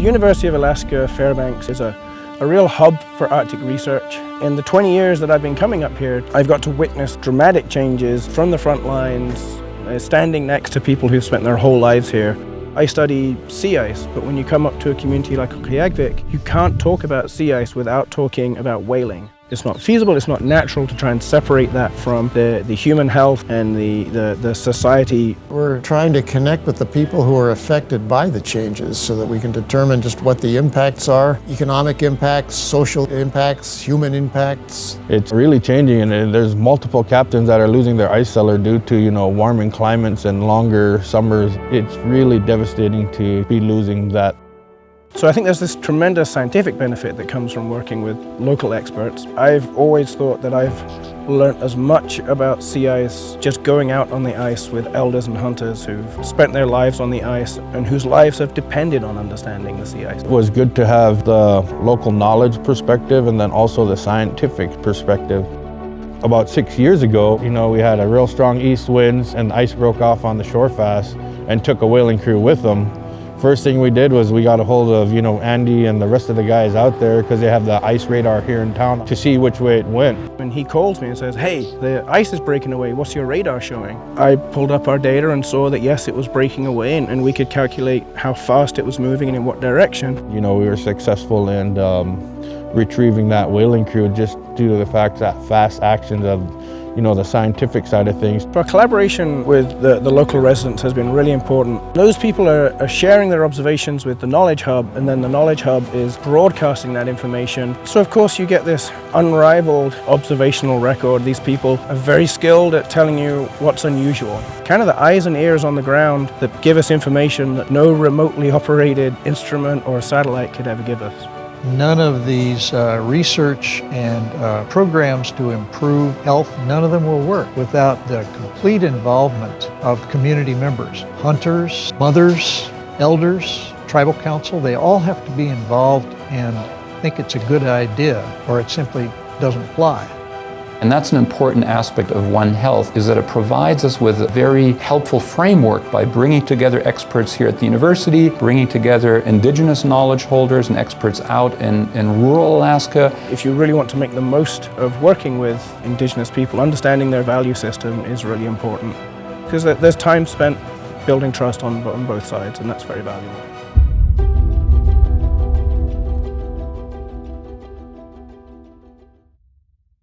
University of Alaska Fairbanks is a real hub for Arctic research. In the 20 years that I've been coming up here, I've got to witness dramatic changes from the front lines, standing next to people who've spent their whole lives here. I study sea ice, but when you come up to a community like Utqiagvik, you can't talk about sea ice without talking about whaling. It's not feasible, it's not natural to try and separate that from the human health and the society. We're trying to connect with the people who are affected by the changes so that we can determine just what the impacts are, economic impacts, social impacts, human impacts. It's really changing, and there's multiple captains that are losing their ice cellar due to, warming climates and longer summers. It's really devastating to be losing that. So I think there's this tremendous scientific benefit that comes from working with local experts. I've always thought that I've learnt as much about sea ice just going out on the ice with elders and hunters who've spent their lives on the ice and whose lives have depended on understanding the sea ice. It was good to have the local knowledge perspective and then also the scientific perspective. About 6 years ago, we had a real strong east winds and the ice broke off on the shore fast and took a whaling crew with them. First thing we did was we got a hold of, Andy and the rest of the guys out there because they have the ice radar here in town to see which way it went. And he calls me and says, "Hey, the ice is breaking away, what's your radar showing?" I pulled up our data and saw that yes, it was breaking away and we could calculate how fast it was moving and in what direction. We were successful in retrieving that whaling crew just due to the fact that fast actions of the scientific side of things. Our collaboration with the local residents has been really important. Those people are sharing their observations with the Knowledge Hub, and then the Knowledge Hub is broadcasting that information. So of course you get this unrivaled observational record. These people are very skilled at telling you what's unusual. Kind of the eyes and ears on the ground that give us information that no remotely operated instrument or satellite could ever give us. None of these research and programs to improve health, none of them will work without the complete involvement of community members. Hunters, mothers, elders, tribal council, they all have to be involved and think it's a good idea or it simply doesn't fly. And that's an important aspect of One Health, is that it provides us with a very helpful framework by bringing together experts here at the university, bringing together indigenous knowledge holders and experts out in rural Alaska. If you really want to make the most of working with indigenous people, understanding their value system is really important. Because there's time spent building trust on both sides, and that's very valuable.